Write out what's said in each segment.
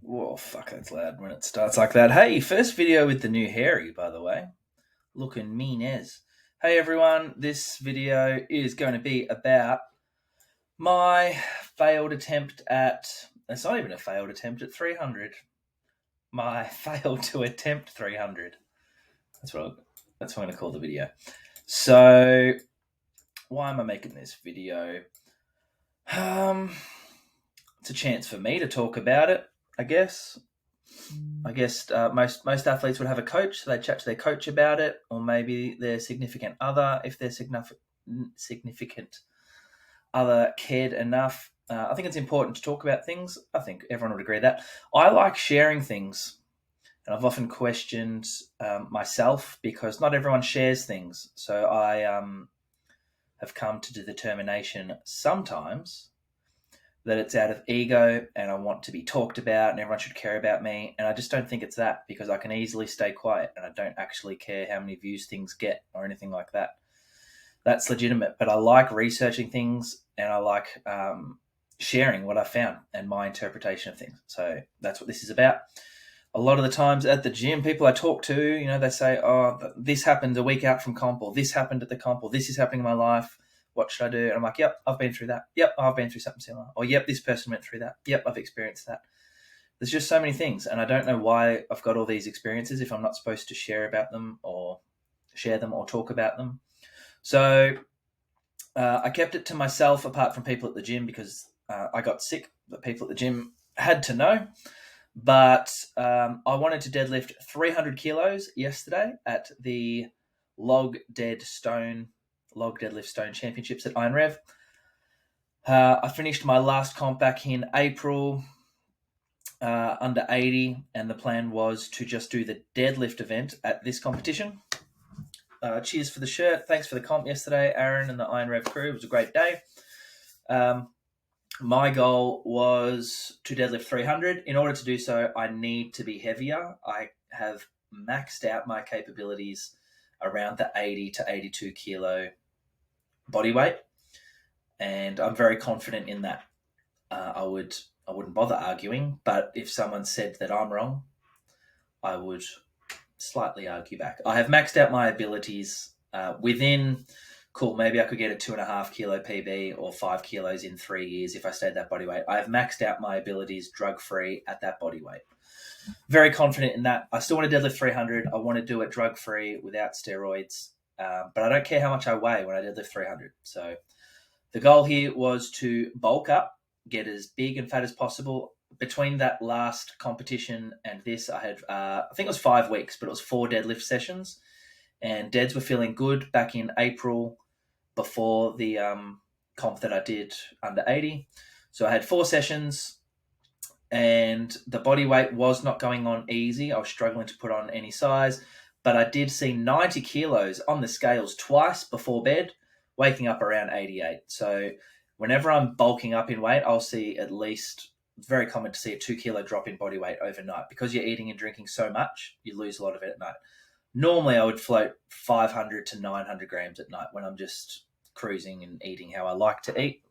Whoa, fuck, that's loud when it starts like that. Hey, first video with the new Harry, by the way. Looking mean as. Hey everyone, this video is going to be about my failed attempt at. It's not even a failed attempt at 300. My fail to attempt 300. That's what I'm going to call the video. So, why am I making this video? It's a chance for me to talk about it, I guess. Most athletes would have a coach, so they chat to their coach about it, or maybe their significant other, if their significant other cared enough. I think it's important to talk about things. I think everyone would agree that. I like sharing things, and I've often questioned myself because not everyone shares things. So I have come to the determination sometimes that it's out of ego and I want to be talked about and everyone should care about me. And I just don't think it's that, because I can easily stay quiet and I don't actually care how many views things get or anything like that. That's legitimate, but I like researching things and I like sharing what I found and my interpretation of things. So that's what this is about. A lot of the times at the gym, people I talk to, they say, oh, this happened a week out from comp, or this happened at the comp, or this is happening in my life. What should I do? And I'm like, yep, I've been through that. Yep, I've been through something similar. Or yep, this person went through that. Yep, I've experienced that. There's just so many things. And I don't know why I've got all these experiences if I'm not supposed to share about them or talk about them. So I kept it to myself apart from people at the gym because I got sick. The people at the gym had to know. But I wanted to deadlift 300 kilos yesterday at the log deadlift stone championships at Iron Rev. I finished my last comp back in April under 80, and the plan was to just do the deadlift event at this competition. Cheers for the shirt. Thanks for the comp yesterday, Aaron and the Iron Rev crew. It was a great day. My goal was to deadlift 300. In order to do so, I need to be heavier. I have maxed out my capabilities around the 80 to 82 kilo body weight, and I'm very confident in that. I wouldn't bother arguing, but if someone said that I'm wrong, I would slightly argue back. I have maxed out my abilities within. Cool, maybe I could get a 2.5 kilo PB or 5 kilos in 3 years if I stayed that body weight. I have maxed out my abilities drug-free at that body weight. Very confident in that. I still want to deadlift 300. I want to do it drug-free without steroids. But I don't care how much I weigh when I deadlift 300. So the goal here was to bulk up, get as big and fat as possible. Between that last competition and this, I had, I think it was 5 weeks, but it was 4 deadlift sessions. And deads were feeling good back in April before the comp that I did under 80. So I had 4 sessions and the body weight was not going on easy. I was struggling to put on any size, but I did see 90 kilos on the scales twice before bed, waking up around 88. So whenever I'm bulking up in weight, I'll see at least, it's very common to see a 2 kilo drop in body weight overnight. Because you're eating and drinking so much, you lose a lot of it at night. Normally, I would float 500 to 900 grams at night when I'm just cruising and eating how I like to eat.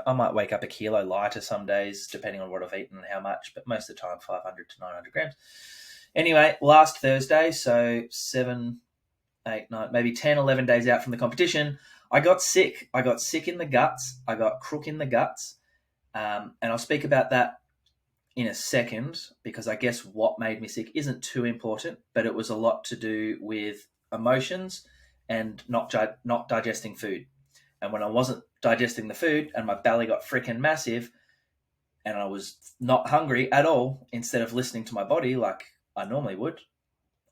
I might wake up a kilo lighter some days, depending on what I've eaten and how much, but most of the time, 500 to 900 grams. Anyway, last Thursday, so 7, 8, 9, maybe 10, 11 days out from the competition, I got sick. I got sick in the guts. I got crook in the guts. And I'll speak about that in a second, because I guess what made me sick isn't too important, but it was a lot to do with emotions and not digesting food. And when I wasn't digesting the food and my belly got freaking massive and I was not hungry at all, instead of listening to my body like I normally would,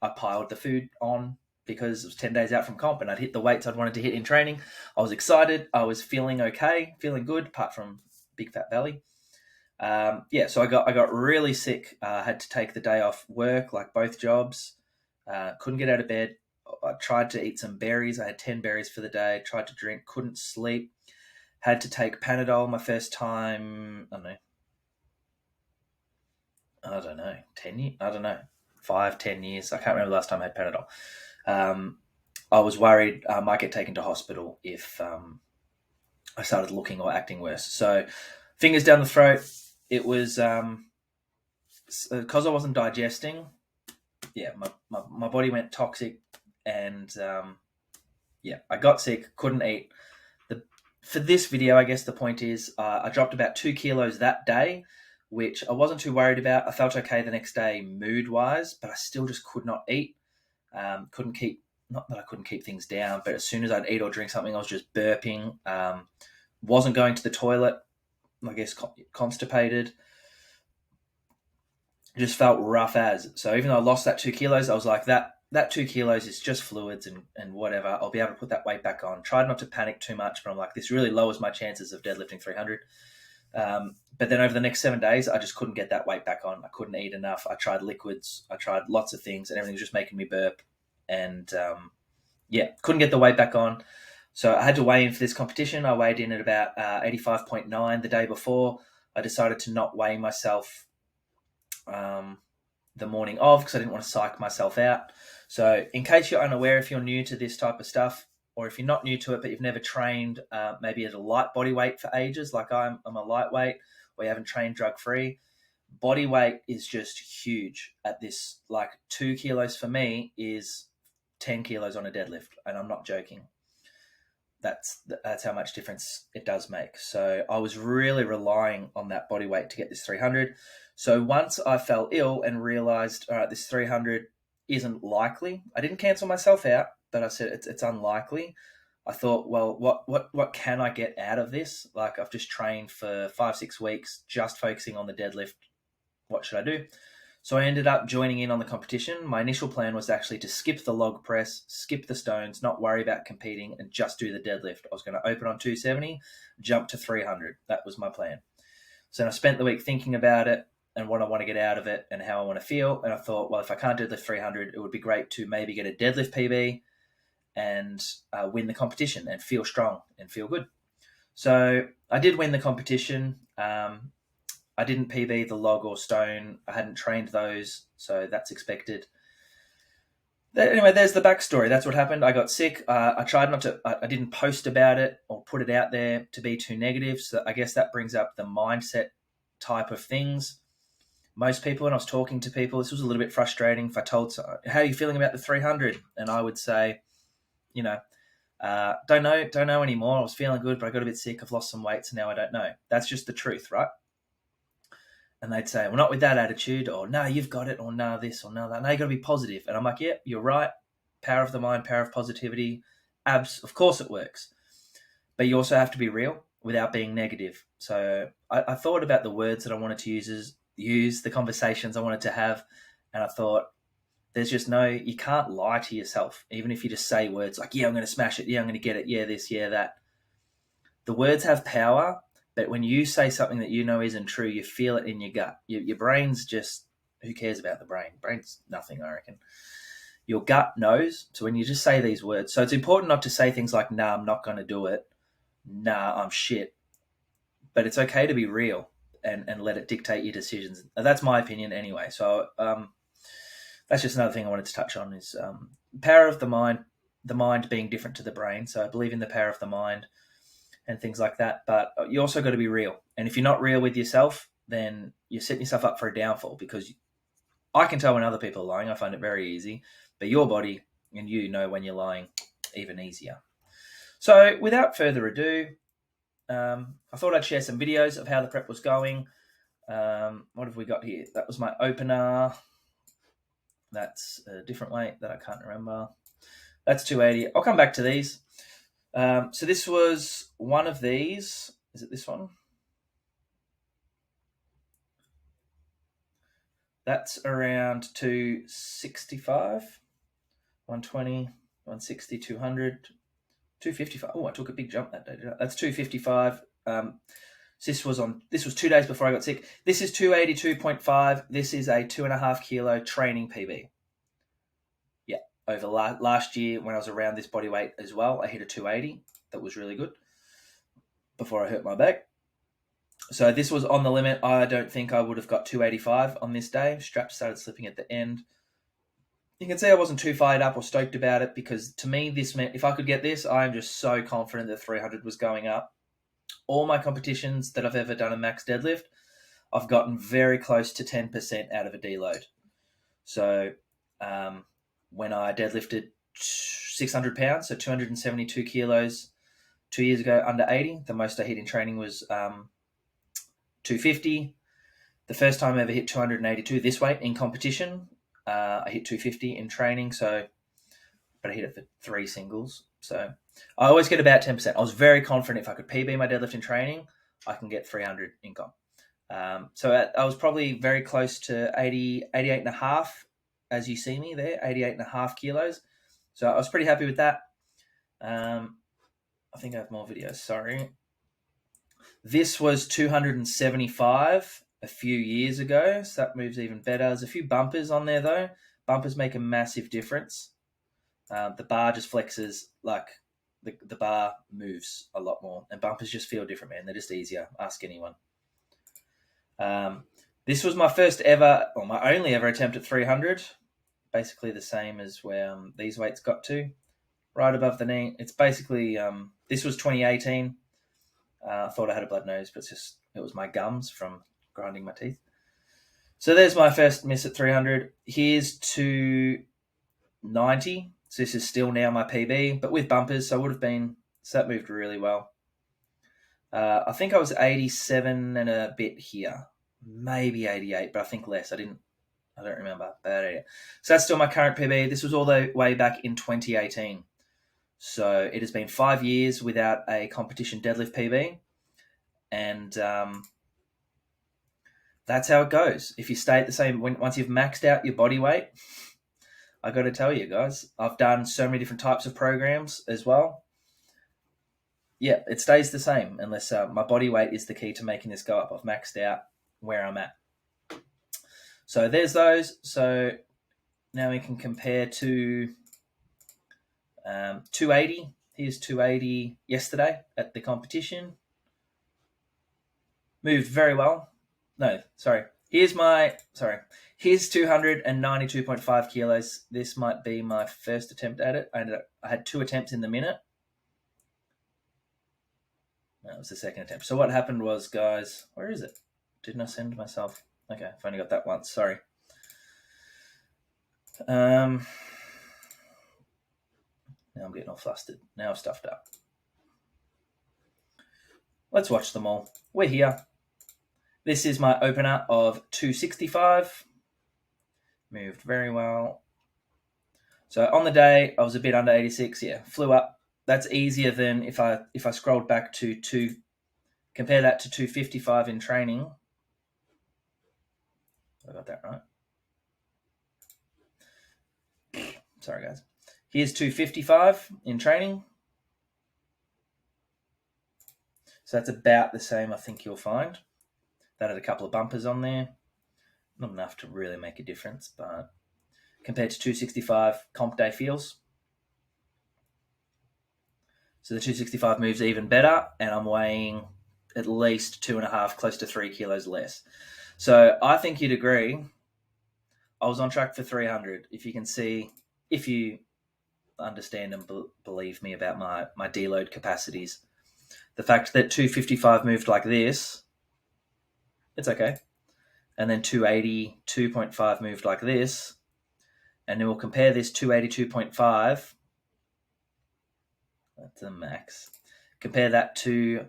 I piled the food on because it was 10 days out from comp and I'd hit the weights I'd wanted to hit in training. I was excited. I was feeling okay, feeling good, apart from big fat belly. So I got really sick. I had to take the day off work, like both jobs. Couldn't get out of bed. I tried to eat some berries. I had 10 berries for the day. Tried to drink, couldn't sleep. Had to take Panadol my first time, I don't know, 10 years? I don't know, 5, 10 years. I can't remember the last time I had Panadol. I was worried I might get taken to hospital if I started looking or acting worse. So fingers down the throat. It was because I wasn't digesting, yeah, my body went toxic, and yeah, I got sick, couldn't eat. For this video, I guess the point is I dropped about 2 kilos that day, which I wasn't too worried about. I felt okay the next day mood-wise, but I still just could not eat. Couldn't keep, not that I couldn't keep things down, but as soon as I'd eat or drink something, I was just burping. Wasn't going to the toilet, I guess constipated. Just felt rough as. So even though I lost that 2 kilos, I was like, that 2 kilos is just fluids and whatever. I'll be able to put that weight back on. Tried not to panic too much, but I'm like, this really lowers my chances of deadlifting 300. But then over the next 7 days, I just couldn't get that weight back on. I couldn't eat enough. I tried liquids. I tried lots of things, and everything was just making me burp. And yeah, couldn't get the weight back on. So I had to weigh in for this competition. I weighed in at about 85.9 the day before. I decided to not weigh myself the morning of because I didn't want to psych myself out. So in case you're unaware, if you're new to this type of stuff, or if you're not new to it but you've never trained maybe at a light body weight for ages, like I'm a lightweight, or you haven't trained drug-free, body weight is just huge at this. Like 2 kilos for me is 10 kilos on a deadlift, and I'm not joking. That's how much difference it does make. So I was really relying on that body weight to get this 300. So once I fell ill and realized, all right, this 300 isn't likely, I didn't cancel myself out, but I said it's unlikely. I thought, well, what can I get out of this? Like, I've just trained for 5-6 weeks, just focusing on the deadlift. What should I do? So I ended up joining in on the competition. My initial plan was actually to skip the log press, skip the stones, not worry about competing, and just do the deadlift. I was going to open on 270, jump to 300. That was my plan. So I spent the week thinking about it and what I want to get out of it and how I want to feel. And I thought, well, if I can't do the 300, it would be great to maybe get a deadlift PB and win the competition and feel strong and feel good. So I did win the competition. I didn't PB the log or stone. I hadn't trained those, so that's expected. Anyway, there's the backstory. That's what happened. I got sick. I tried not to, I didn't post about it or put it out there to be too negative. So I guess that brings up the mindset type of things. Most people, when I was talking to people, this was a little bit frustrating. If I told someone, how are you feeling about the 300? And I would say, you know, don't know anymore. I was feeling good, but I got a bit sick. I've lost some weight, so now I don't know. That's just the truth, right? And they'd say, well, not with that attitude, or no, you've got it, or no, this, or no, that. No, you got to be positive. And I'm like, yeah, you're right. Power of the mind, power of positivity. Of course it works. But you also have to be real without being negative. So I thought about the words that I wanted to use, the conversations I wanted to have. And I thought, there's just you can't lie to yourself. Even if you just say words like, yeah, I'm going to smash it. Yeah, I'm going to get it. Yeah, this, yeah, that. The words have power. But when you say something that you know isn't true, you feel it in your gut. Your brain's just, who cares about the brain? Brain's nothing, I reckon. Your gut knows. So when you just say these words, so it's important not to say things like, nah, I'm not going to do it. Nah, I'm shit. But it's okay to be real and let it dictate your decisions. That's my opinion anyway. So that's just another thing I wanted to touch on is power of the mind being different to the brain. So I believe in the power of the mind and things like that. But you also got to be real. And if you're not real with yourself, then you're setting yourself up for a downfall, because I can tell when other people are lying. I find it very easy. But your body and you know when you're lying even easier. So without further ado, I thought I'd share some videos of how the prep was going. What have we got here? That was my opener. That's a different weight that I can't remember. That's 280. I'll come back to these. So this was one of these. Is it this one? That's around 265, 120, 160, 200, 255. Oh, I took a big jump that day. That's 255. This was 2 days before I got sick. This is 282.5. This is a 2.5 kilo training PB. Yeah, over last year when I was around this body weight as well, I hit a 280. That was really good before I hurt my back. So this was on the limit. I don't think I would have got 285 on this day. Straps started slipping at the end. You can see I wasn't too fired up or stoked about it, because to me this meant if I could get this, I'm just so confident that 300 was going up. All my competitions that I've ever done a max deadlift, I've gotten very close to 10% out of a deload. So when I deadlifted 600 pounds, so 272 kilos 2 years ago, under 80, the most I hit in training was 250. The first time I ever hit 282 this weight in competition, I hit 250 in training, but I hit it for 3 singles. So I always get about 10%. I was very confident if I could PB my deadlift in training, I can get 300 in comp. So I was probably very close to 80, 88 and a half, as you see me there, 88 and a half kilos. So I was pretty happy with that. I think I have more videos, sorry. This was 275 a few years ago, so that moves even better. There's a few bumpers on there, though. Bumpers make a massive difference. The bar just flexes, like the bar moves a lot more, and bumpers just feel different, man. They're just easier. Ask anyone. This was my first ever, or my only ever attempt at 300. Basically the same as where these weights got to, right above the knee. It's basically, this was 2018. I thought I had a blood nose, but it was my gums from grinding my teeth. So there's my first miss at 300. Here's 290. So this is still now my PB, but with bumpers, so that moved really well. I think I was 87 and a bit here, maybe 88, but I think less. I don't remember. But so that's still my current PB. This was all the way back in 2018. So it has been 5 years without a competition deadlift PB. And that's how it goes. If you stay at the same, once you've maxed out your body weight, I got to tell you guys, I've done so many different types of programs as well. Yeah, it stays the same unless my body weight is the key to making this go up. I've maxed out where I'm at. So there's those. So now we can compare to 280. Here's 280 yesterday at the competition. Moved very well. No, sorry. Here's 292.5 kilos. This might be my first attempt at it. I had 2 attempts in the minute. That was the second attempt. So what happened was, guys, where is it? Didn't I send myself? Okay, I've only got that once. Sorry. Now I'm getting all flustered. Now I've stuffed up. Let's watch them all. We're here. This is my opener of 265. Moved very well. So on the day, I was a bit under 86. Yeah, flew up. That's easier than if I scrolled back to compare that to 255 in training. I got that right. Sorry, guys. Here's 255 in training. So that's about the same, I think you'll find. That had a couple of bumpers on there. Not enough to really make a difference, but compared to 265, comp day feels. So the 265 moves even better, and I'm weighing at least 2.5, close to 3 kilos less. So I think you'd agree, I was on track for 300. If you understand and believe me about my deload capacities, the fact that 255 moved like this, it's okay. And then 282.5 moved like this, and then we'll compare this 282.5. That's a max. Compare that to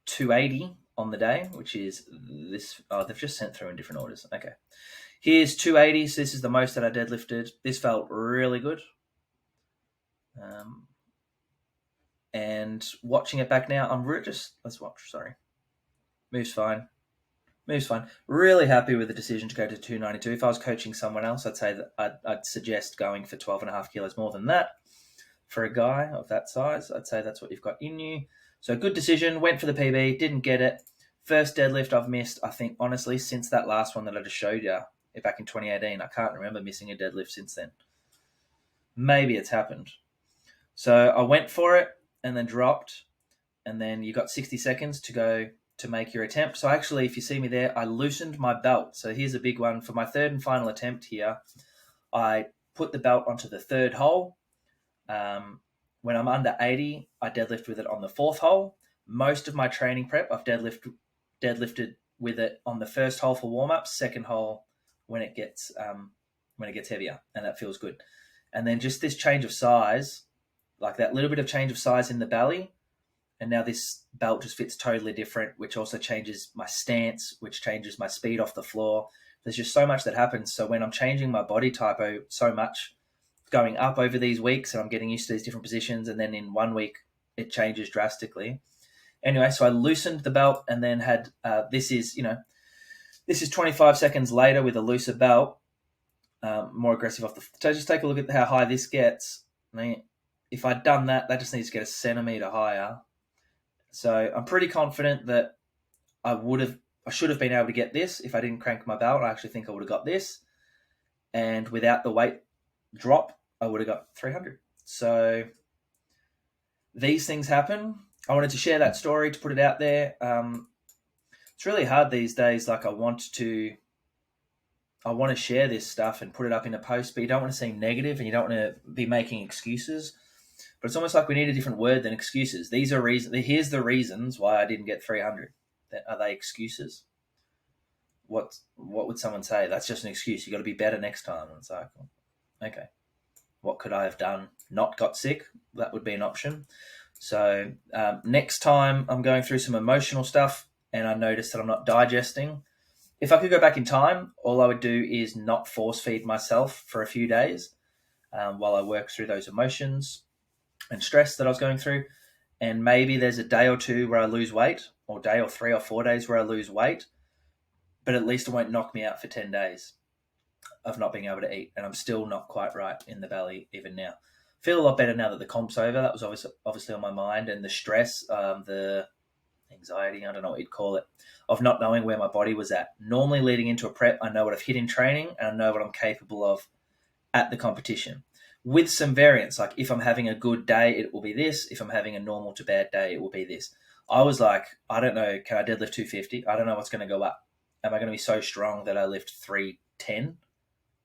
280 on the day, which is this. Oh, they've just sent through in different orders. Okay. Here's 280. So this is the most that I deadlifted. This felt really good. And watching it back now, let's watch. Sorry. Moves fine. Really happy with the decision to go to 292. If I was coaching someone else, I'd say that I'd suggest going for 12.5 kilos more than that. For a guy of that size, I'd say that's what you've got in you. So good decision. Went for the PB, didn't get it. First deadlift I've missed, I think, honestly, since that last one that I just showed you back in 2018. I can't remember missing a deadlift since then. Maybe it's happened. So I went for it and then dropped, and then you got 60 seconds to go to make your attempt. So actually, if you see me there, I loosened my belt. So here's a big one. For my third and final attempt here, I put the belt onto the third hole. When I'm under 80, I deadlift with it on the fourth hole. Most of my training prep, I've deadlifted with it on the first hole for warm up, second hole when it gets heavier, and that feels good. And then just this change of size, like that little bit of change of size in the belly, and now this belt just fits totally different, which also changes my stance, which changes my speed off the floor. There's just so much that happens. So when I'm changing my body type so much, going up over these weeks, and I'm getting used to these different positions, and then in 1 week it changes drastically. Anyway, so I loosened the belt, and then had this is 25 seconds later with a looser belt, more aggressive off the. So just take a look at how high this gets. I mean, if I'd done that, that just needs to get a centimeter higher. So I'm pretty confident that I should have been able to get this if I didn't crank my belt. I actually think I would have got this, and without the weight drop, I would have got 300. So these things happen. I wanted to share that story, to put it out there. It's really hard these days. Like I want to share this stuff and put it up in a post, but you don't want to seem negative, and you don't want to be making excuses. But it's almost like we need a different word than excuses. These are reasons. Here's the reasons why I didn't get 300. Are they excuses? What would someone say? That's just an excuse. You got to be better next time. And it's like, okay, what could I have done? Not got sick? That would be an option. So next time I'm going through some emotional stuff and I notice that I'm not digesting, if I could go back in time, all I would do is not force feed myself for a few days while I work through those emotions and stress that I was going through. And maybe there's a day or two where I lose weight, or day or 3 or 4 days where I lose weight, but at least it won't knock me out for 10 days of not being able to eat. And I'm still not quite right in the belly even now. Feel a lot better now that the comp's over. That was obviously on my mind, and the stress, the anxiety, I don't know what you'd call it, of not knowing where my body was at. Normally leading into a prep, I know what I've hit in training, and I know what I'm capable of at the competition, with some variance. Like if I'm having a good day, it will be this. If I'm having a normal to bad day, it will be this. I was like, I don't know, can I deadlift 250? I don't know what's going to go up. Am I going to be so strong that I lift 310?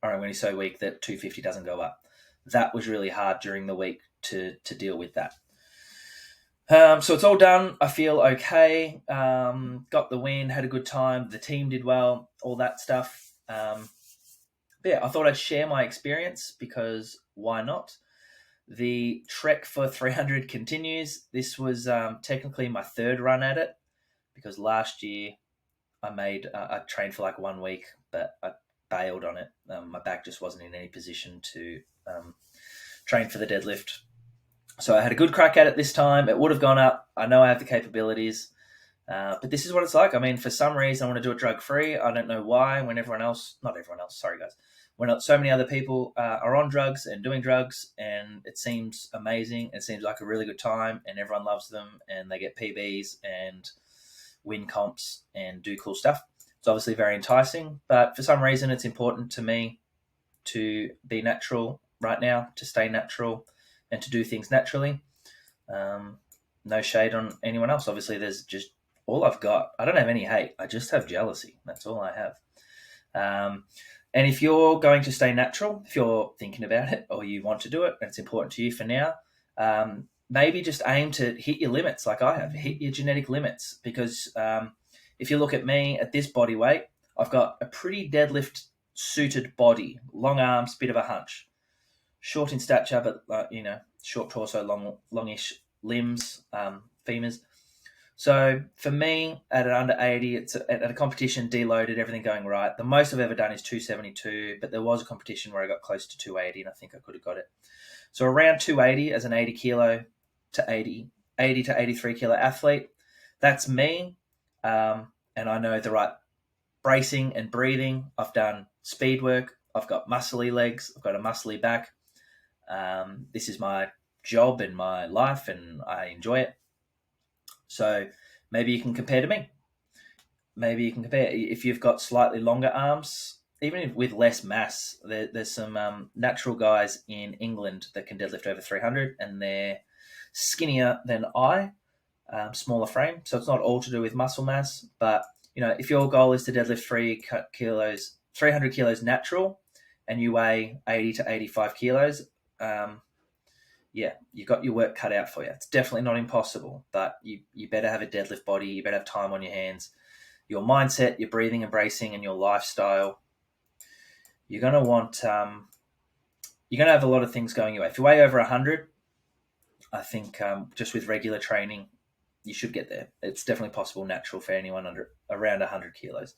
Or am I going to be so weak that 250 doesn't go up? That was really hard during the week to deal with that. So it's all done. I feel okay. Got the win, had a good time. The team did well, all that stuff. Yeah, I thought I'd share my experience because why not? The trek for 300 continues. This was technically my third run at it, because last year I trained for like 1 week, but I bailed on it. My back just wasn't in any position to train for the deadlift. So I had a good crack at it this time. It would have gone up. I know I have the capabilities. But this is what it's like. I mean, for some reason, I want to do it drug-free. I don't know why, when when so many other people are on drugs and doing drugs, and it seems amazing. It seems like a really good time, and everyone loves them, and they get PBs and win comps and do cool stuff. It's obviously very enticing, but for some reason, it's important to me to be natural right now, to stay natural, and to do things naturally. No shade on anyone else. Obviously, there's just all I've got. I don't have any hate. I just have jealousy. That's all I have. And if you're going to stay natural, if you're thinking about it or you want to do it and it's important to you for now, maybe just aim to hit your limits like I have. Hit your genetic limits, because if you look at me at this body weight, I've got a pretty deadlift suited body, long arms, bit of a hunch, short in stature, but short torso, longish limbs, femurs. So for me, at an under 80, it's at a competition, deloaded, everything going right. The most I've ever done is 272, but there was a competition where I got close to 280, and I think I could have got it. So around 280 as an 80 to 83 kilo athlete, that's me. And I know the right bracing and breathing. I've done speed work. I've got muscly legs. I've got a muscly back. This is my job and my life, and I enjoy it. So maybe you can compare to me. Maybe you can compare. If you've got slightly longer arms, even with less mass, there's some natural guys in England that can deadlift over 300, and they're skinnier than I, smaller frame. So it's not all to do with muscle mass. But if your goal is to deadlift 300 kilos natural, and you weigh 80 to 85 kilos, you got your work cut out for you. It's definitely not impossible, but you better have a deadlift body. You better have time on your hands, your mindset, your breathing and bracing, and your lifestyle, you're going to want you're going to have a lot of things going your way. If you weigh over 100, I think just with regular training, you should get there. It's definitely possible, natural for anyone under around 100 kilos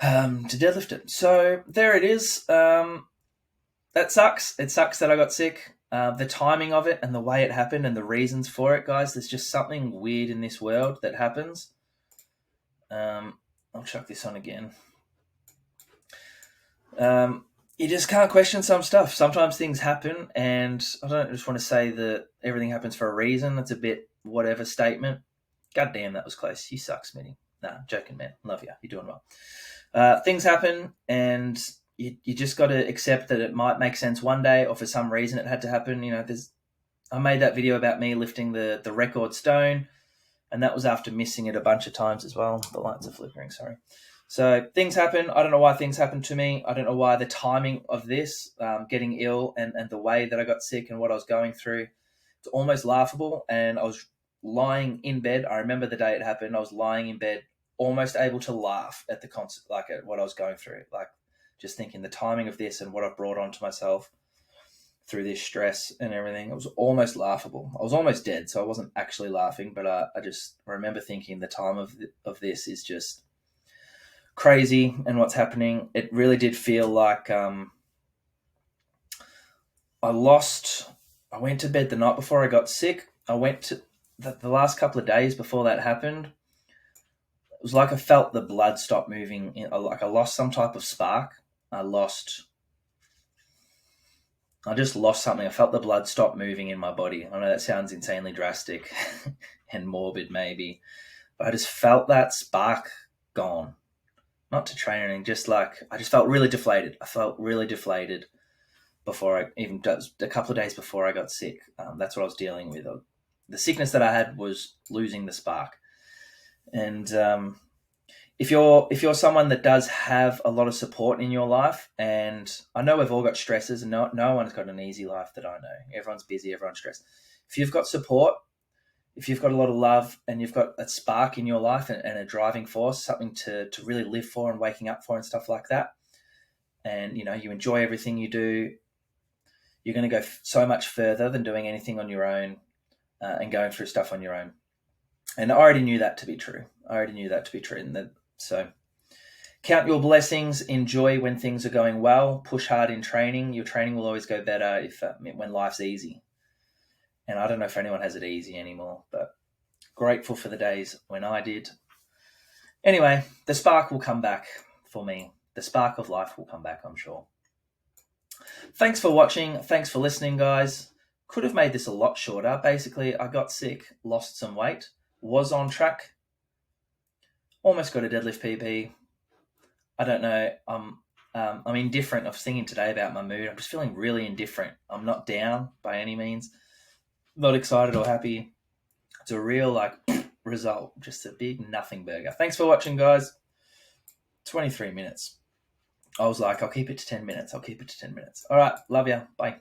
to deadlift it. So there it is. That sucks. It sucks that I got sick. The timing of it and the way it happened and the reasons for it, guys, there's just something weird in this world that happens. I'll chuck this on again. You just can't question some stuff. Sometimes things happen, and I don't just want to say that everything happens for a reason. That's a bit whatever statement. God damn, that was close. You suck, Smitty. Nah, joking, man. Love you. You're doing well. Things happen, and you just got to accept that it might make sense one day, or for some reason it had to happen. You know, I made that video about me lifting the record stone, and that was after missing it a bunch of times as well. The lights are flickering, sorry. So things happen. I don't know why things happen to me. I don't know why the timing of this, getting ill and the way that I got sick and what I was going through, it's almost laughable. And I was lying in bed. I remember the day it happened. I was lying in bed, almost able to laugh at the concert, like at what I was going through, like just thinking the timing of this and what I've brought onto myself through this stress and everything. It was almost laughable. I was almost dead, so I wasn't actually laughing, but I just remember thinking the time of this is just crazy and what's happening. It really did feel like I went to bed the night before I got sick. I went to the last couple of days before that happened. It was like I felt the blood stop moving. Like I lost some type of spark. I just lost something. I felt the blood stop moving in my body. I know that sounds insanely drastic and morbid maybe, but I just felt that spark gone. Not to train or anything, just like I just felt really deflated. I felt really deflated before a couple of days before I got sick. That's what I was dealing with. The sickness that I had was losing the spark. And if you're someone that does have a lot of support in your life, and I know we've all got stresses, and no one's got an easy life that I know. Everyone's busy, everyone's stressed. If you've got support, if you've got a lot of love and you've got a spark in your life and a driving force, something to really live for and waking up for and stuff like that, and, you know, you enjoy everything you do, you're going to go so much further than doing anything on your own and going through stuff on your own. And I already knew that to be true. So count your blessings, enjoy when things are going well, push hard in training. Your training will always go better when life's easy. And I don't know if anyone has it easy anymore, but grateful for the days when I did. Anyway, the spark will come back for me. The spark of life will come back, I'm sure. Thanks for watching. Thanks for listening, guys. Could have made this a lot shorter. Basically, I got sick, lost some weight, was on track, almost got a deadlift PB. I don't know. I'm indifferent. I was thinking today about my mood. I'm just feeling really indifferent. I'm not down by any means. Not excited or happy. It's a real result. Just a big nothing burger. Thanks for watching, guys. 23 minutes. I was like, I'll keep it to 10 minutes. All right. Love ya. Bye.